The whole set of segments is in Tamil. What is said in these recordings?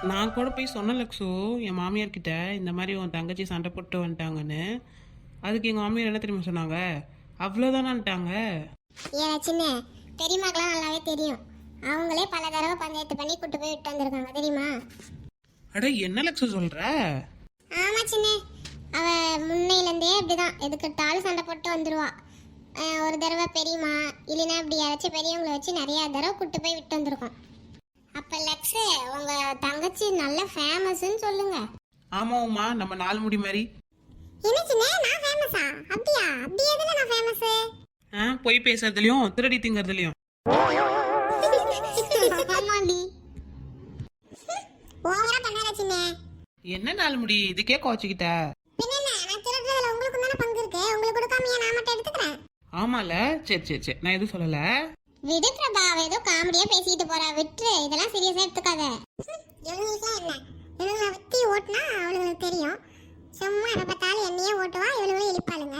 நான் கூட போய் சொன்னேன் லக்ஷு, என் மாமியார் கிட்ட இந்த மாதிரி உன் தங்கச்சி சண்டை போட்டு வந்துட்டாங்கன்னு. அதுக்கு எங்கள் மாமியார் என்ன தெரியுமா சொன்னாங்க? அவ்வளோதானான்ட்டாங்க. ஏன் சின்ன பெரியமாக்கெல்லாம் நல்லாவே தெரியும். அவங்களே பல தடவை பஞ்சாயத்து பண்ணி கூட்டு போய் விட்டு வந்திருக்காங்க தெரியுமா? அட என்ன லக்ஷு சொல்கிற? ஆமா சின்ன, அவ முன்னையிலேருந்தே அப்படிதான் எதுக்கிட்டாலும் சண்டை போட்டு வந்துடுவா. ஒரு தடவை பெரியம்மா இல்லைன்னா இப்படி யாராச்சும் பெரியவங்களை வச்சு நிறையா தடவை கூட்டு போய் விட்டு வந்திருக்கோம். அப்போ லக்ஸு உங்க தங்கச்சி நல்ல ஃபேமஸ்ன்னு சொல்லுங்க. ஆமாம் உமா, நம்ம நாலு முடி மாதிரி. என்ன சின்ன, நான் ஃபேமஸா? அப்படியா? அப்படி எதுல நான் ஃபேமஸ்? பொய் பேசுறதுலையும் திருடி திங்கிறதுலையும். ஆமாண்டி, ஓவரா பண்ணாத சின்ன. என்ன நாலு முடி இதுக்கே கோச்சிக்கிட்ட? பின்ன நான் திருடுறதுல உங்களுக்கு தானே பங்கு இருக்கு, உங்களுக்கு கொடுக்காம நான் மட்டும் எடுத்துக்கிறேன். ஆமால, சரி சரி சரி, நான் எதுவும் சொல்லல. விடு பிரபா, அவ ஏதோ காமெடியா பேசிட்டு போறா, விட்டுரு, இதெல்லாம் சீரியஸா எடுத்துக்காத. இவங்களுக்கு என்ன, இவங்களை வித்தி ஓட்டுனா அவளுங்களுக்கு தெரியும். சும்மா எப்ப பார்த்தாலும் என்னையே ஓட்டுவா, இவளுங்களும் இழிப்பாளுங்க.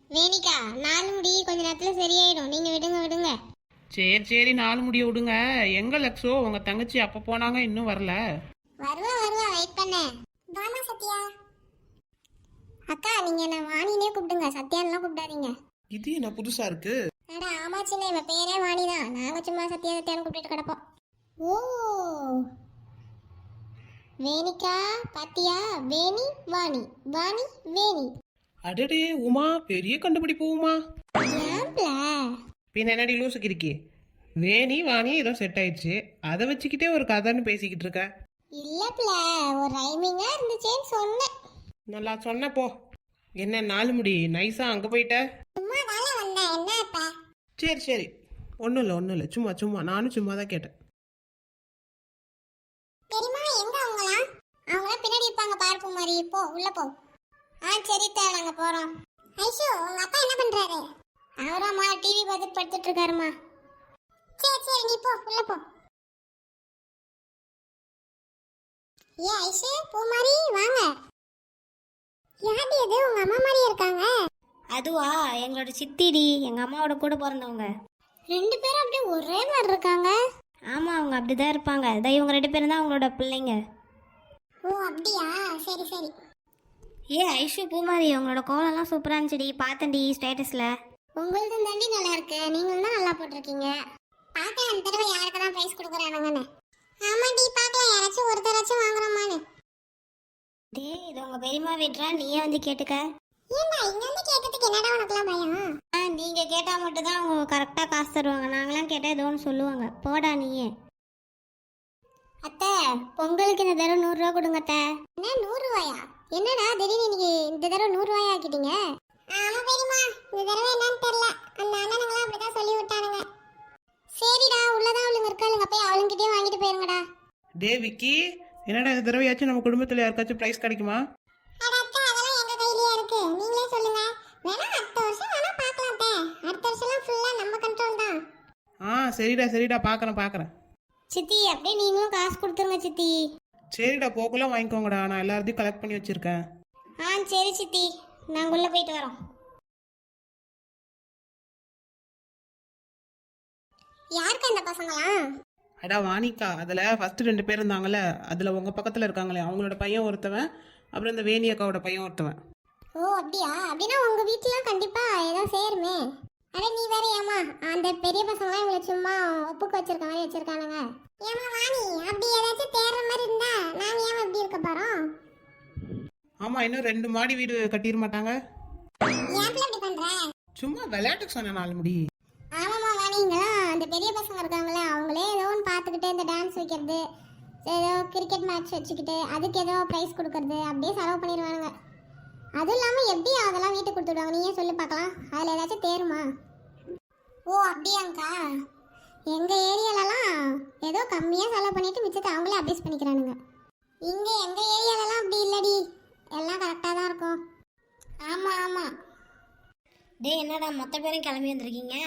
வேணிக்கா, நாலு முடி கொஞ்ச நேரத்துல சரியாயிடும், நீங்க விடுங்க விடுங்க. சரி சரி, நாலு முடிய விடுங்க. எங்க லக்ஷு உங்க தங்கச்சி அப்ப போனாங்க, இன்னும் வரல? வருவா வருவா, வெயிட் பண்ண. வாமா சத்யா. அக்கா, நீங்க என்ன வாணினே கூப்பிடுங்க, சத்யான்லாம் கூப்பிடாதீங்க. இது என்ன புதுசா இருக்கு? அட ஆமா சின்ன, இவ பேரே வாணிதான், நாங்க சும்மா சத்யா சத்யான்னு கூப்பிட்டு கிடப்போம். ஓ வேணிக்கா, பாத்தியா? வேணி வாணி, வாணி வேணி. அடடே உமா, பெரிய கண்டுபிடிப்பு உமா. ஏன்ப்ல? பின்ன என்னடி லூசுக்கு இருக்கே? வேணி வாணி ஏதோ செட் ஆயிடுச்சு, அதை வச்சுக்கிட்டே ஒரு கதைன்னு பேசிக்கிட்டு இருக்க. இல்லப்ல, ஒரு ரைமிங்கா இருந்துச்சேன்னு சொன்னேன். நல்லா சொன்ன போ. என்ன நாலு முடி நைஸா அங்க போயிட்ட? சும்மா தானே வந்தேன், என்ன இப்ப? சரி சரி, ஒன்றும் இல்லை, சும்மா சும்மா, நானும் சும்மா தான் கேட்டேன். பெரியம்மா எங்க அவங்களாம்? அவங்களாம் பின்னாடி இருப்பாங்க, பார்ப்பு மாதிரி. போ உள்ள போ. சரி தா, நாங்க போறோம். ஐஷு, உங்க அப்பா என்ன பண்றாரு? அவராம்மா டிவி பார்த்துட்டு படுத்துட்டு இருக்காருமா. சரி சரி, நீ போ உள்ள போ. ஏ ஐஷு, பூமாரி வாங்க. யாரு இது? உங்க அம்மா மாதிரி இருக்காங்க. அதுவா, எங்களோட சித்திடி, எங்க அம்மாவோட கூட பிறந்தவங்க. ரெண்டு பேரும் அப்படியே ஒரே மாதிரி இருக்காங்க. ஆமா, அவங்க அப்படிதான் இருப்பாங்க. இதான் இவங்க ரெண்டு பேரும் தான் அவங்களோட பிள்ளைங்க. ஓ அப்படியா, சரி சரி. ஏ ஐஷு, பூமாரி, உங்களோட கோலம்லாம் சூப்பரா இருந்துச்சுடி, பார்த்தேன்டி ஸ்டேட்டஸ்ல. உங்களது தாண்டி நல்லா இருக்கு, நீங்களும் தான் நல்லா போட்டிருக்கீங்க. பார்க்க அந்த தடவை யாருக்கு தான் பிரைஸ் கொடுக்குறானுங்கன்னு. ஆமாண்டி, பார்க்கலாம் யாராச்சும் ஒருத்தராச்சும் வாங்குறோமான்னு. டே, இது உங்க பெரியம்மா வீட்டுறா, நீயே வந்து கேட்டுக்க. ஏண்டா இங்க வந்து கேட்கறதுக்கு என்னடா உனக்குலாம் பயம்? நீங்க கேட்டா மட்டும் தான் அவங்க கரெக்டா காசு தருவாங்க, நாங்களாம் கேட்டா ஏதோன்னு சொல்லுவாங்க. போடா நீயே. அத்தை, பொங்கலுக்கு இந்த தடவை 100 ரூபா கொடுங்க அத்தை. என்ன 100 ரூபாயா? என்னடா திடீர்னு இன்னைக்கு இந்த தடவை 100 ரூபாயா ஆக்கிட்டீங்க? ஆமா பெரியம்மா, இந்த தடவை என்னன்னு தெரியல, அந்த அண்ணனுங்களாம் அப்படிதான் சொல்லி விட்டானுங்க. சரிடா, உள்ளதான் அவளுங்க இருக்காளுங்க, போய் அவளுங்கிட்டே வாங்கிட்டு போயிருங்கடா. டே விக்கி, என்னடா இந்த தடவையாச்சும் நம்ம குடும்பத்தில் யாருக்காச்சும் ப்ரைஸ் கிடைக்குமா? அட அத்தை, அதெல்லாம் எங்க கையிலேயே இருக்கு, நீங்களே சொல்லுங்க. வேணா அடுத்த வருஷம் வேணா பார்க்கலாம் அத்தை. அடுத்த வருஷம்லாம் ஃபுல்லா நம்ம கண்ட்ரோல் தான். சரிடா சரிடா, பார்க்குறேன். சித்தி, அப்படியே நீங்களும் காசு கொடுத்துருங்க சித்தி. சரிடா, போக்குள்ள வாங்கிக்கோங்கடா, நான் எல்லாத்தையும் கலெக்ட் பண்ணி வச்சிருக்கேன். சரி சித்தி, நாங்கள் உள்ள போயிட்டு வரோம். யாருக்கு அந்த பசங்களாம்? அடா வாணிக்கா, அதில் ஃபஸ்ட்டு 2 பேர் இருந்தாங்கல்ல, அதில் உங்கள் பக்கத்தில் இருக்காங்களே அவங்களோட பையன் ஒருத்தவன், அப்புறம் இந்த வேணி அக்காவோட பையன் ஒருத்தவன். ஓ அப்படியா? அப்படின்னா உங்க வீட்டுலாம் கண்டிப்பா ஏதோ சேருமே. அட நீ வேற ஏமா, அந்த பெரிய பசங்களாம் இவங்களை சும்மா ஒப்புக்கு வச்சிருக்க மாதிரி வச்சிருக்கானுங்க. ஏமா வாணி, அப்படி ஏதாச்சும் தேடுற மாதிரி இருந்தா நாங்க ஏன் இப்படி இருக்க போறோம்? ஆமாம், இன்னும் 2 மாடி வீடு கட்டிட மாட்டாங்க. ஏன் இப்படி பண்ற? சும்மா விளையாட்டுக்கு சொன்ன நாலு முடி. ஆமாமா வாணி, இங்கெல்லாம் அந்த பெரிய பசங்க இருக்காங்களே, அவங்களே ஏதோ ஒன்று பார்த்துக்கிட்டு இந்த டான்ஸ் வைக்கிறது, ஏதோ கிரிக்கெட் மேட்ச் வச்சுக்கிட்டு அதுக்கு ஏதோ ப்ரைஸ் கொடுக்கறது, அப்படியே செலவு பண்ணிடுவானுங்க. அதுவும் இல்லாமல் எப்படி அதெல்லாம் வீட்டுக்கு கொடுத்துடுவாங்க, நீயே சொல்லி பார்க்கலாம். அதில் ஏதாச்சும் தேருமா? ஓ அப்படியாங்க்கா, எங்கள் ஏரியாலலாம் ஏதோ கம்மியாக செலவு பண்ணிட்டு மிச்சத்தை அவங்களே அப்டேஸ் பண்ணிக்கிறானுங்க. இங்கே எங்கள் ஏரியாலலாம் அப்படி இல்லடி, எல்லாம் கரெக்டாக தான் இருக்கும். ஆமாம் ஆமாம். டே, என்னடா மொத்த பேரும் கிளம்பி வந்திருக்கீங்க?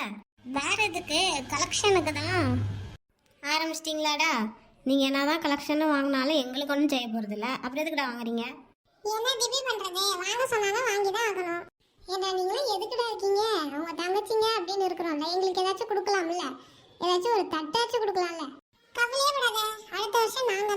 வேற எதுக்கு? கலெக்ஷனுக்கு தான். ஆரம்பிச்சிட்டிங்களாடா? நீங்கள் என்ன தான் கலெக்ஷன் வாங்கினாலும் எங்களுக்கு ஒன்றும் செய்ய போகிறதில்ல, அப்புறம் எதுக்குடா வாங்குறீங்க? என்ன திபி பண்றது? வாங்க சொன்னாலும் வாங்கி தான் ஆகணும். ஏன்னா நீங்களும் எதுக்குடா இருக்கீங்க? அவங்க தங்கச்சிங்க அப்படின்னு இருக்கிறோம்ல, எங்களுக்கு ஏதாச்சும் கொடுக்கலாம்ல, ஏதாச்சும் ஒரு தட்டாச்சும் கொடுக்கலாம்ல. கவலையே படாத, அடுத்த வருஷம் நாங்க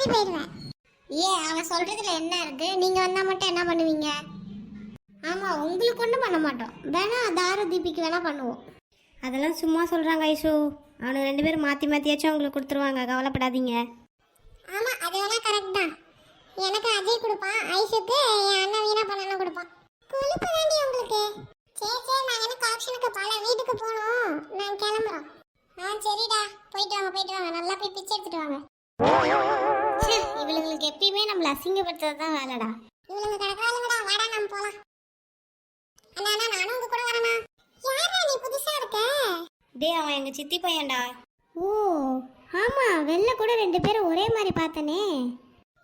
ஓடி போயிடுவேன். ஏன் அவன் சொல்றதுல என்ன இருக்கு? நீங்க வந்தா மட்டும் என்ன பண்ணுவீங்க? ஆமா, உங்களுக்கு ஒன்றும் பண்ண மாட்டோம். வேணா தாரு தீபிக்கு வேணா பண்ணுவோம். அதெல்லாம் சும்மா சொல்கிறாங்க ஐஷு. அவனுக்கு 2 பேரும் மாற்றி மாற்றியாச்சும் உங்களுக்கு கொடுத்துருவாங்க, கவலைப்படாதீங்க. ஆமா, அது வேணா கரெக்ட் தான். எனக்கு அஜய் கொடுப்பான், ஐஷுக்கு என் அண்ணன் வீணா பண்ணணும் கொடுப்பான். கொழுப்பு தாண்டி உங்களுக்கு. சரி சரி, நாங்க என்ன கலெக்ஷனுக்கு பல வீட்டுக்கு போகணும். நான் கிளம்புறோம். சரிடா, போயிட்டு வாங்க. நல்லா போய் பிச்சை எடுத்துட்டு வாங்க. இவளுங்களுக்கு எப்பயுமே நம்மளை அசிங்கப்படுத்துறது தான் வேலைடா. இவளுங்க கிடக்காளுங்கடா, வாடா நம்ம போலாம். அண்ணா நானும் உங்க கூட வரேண்ணா. யாரா நீ புதுசா இருக்க? டேய், அவன் எங்கள் சித்தி பையன்டா. ஓ ஆமா, வெளில கூட 2 பேரும் ஒரே மாதிரி பார்த்தனே.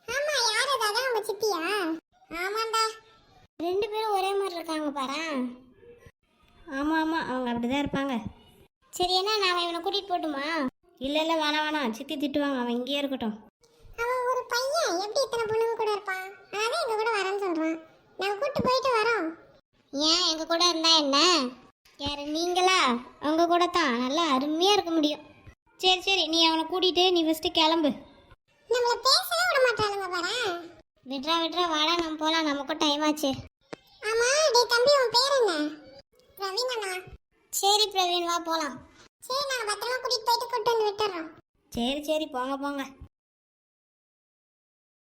ஆமா, யார் அது? அதான் உங்க சித்தியா? ஆமாண்டா, 2 பேரும் ஒரே மாதிரி இருக்காங்க பாரு. ஆமாம் ஆமாம், அவங்க அப்படி தான் இருப்பாங்க. சரி, என்ன நான் இவனை கூட்டிட்டு போட்டுமா? இல்லை இல்லை, வேணாம், சித்தி திட்டுவாங்க, அவன் இங்கேயே இருக்கட்டும். அவன் ஒரு பையன், எப்படி இத்தனை பொண்ணுங்க கூட இருப்பான்? அதான் எங்க கூட வரேன்னு சொல்றான். நான் கூட்டு போயிட்டு வரோம். ஏன் எங்கள் கூட இருந்தா என்ன? யார் நீங்களா? அவங்க கூட தான் நல்லா அருமையாக இருக்க முடியும். சரி, நீ அவனை கூட்டிகிட்டு நீ ஃபஸ்ட்டு கிளம்பு. நம்மள பேசவே விட மாட்டாளுங்க பாரு. விட்றா, வாடா நம்ம போகலாம், நமக்கும் டைம் ஆச்சு. ஆமா, டேய் தம்பி, உன் பேர் என்ன? பிரவீன் அண்ணா. சரி பிரவீன், வா போகலாம். சரி, நான் பத்திரமா கூட்டிட்டு போயிட்டு கூட்டு வந்து விட்டுறோம். சரி போங்க.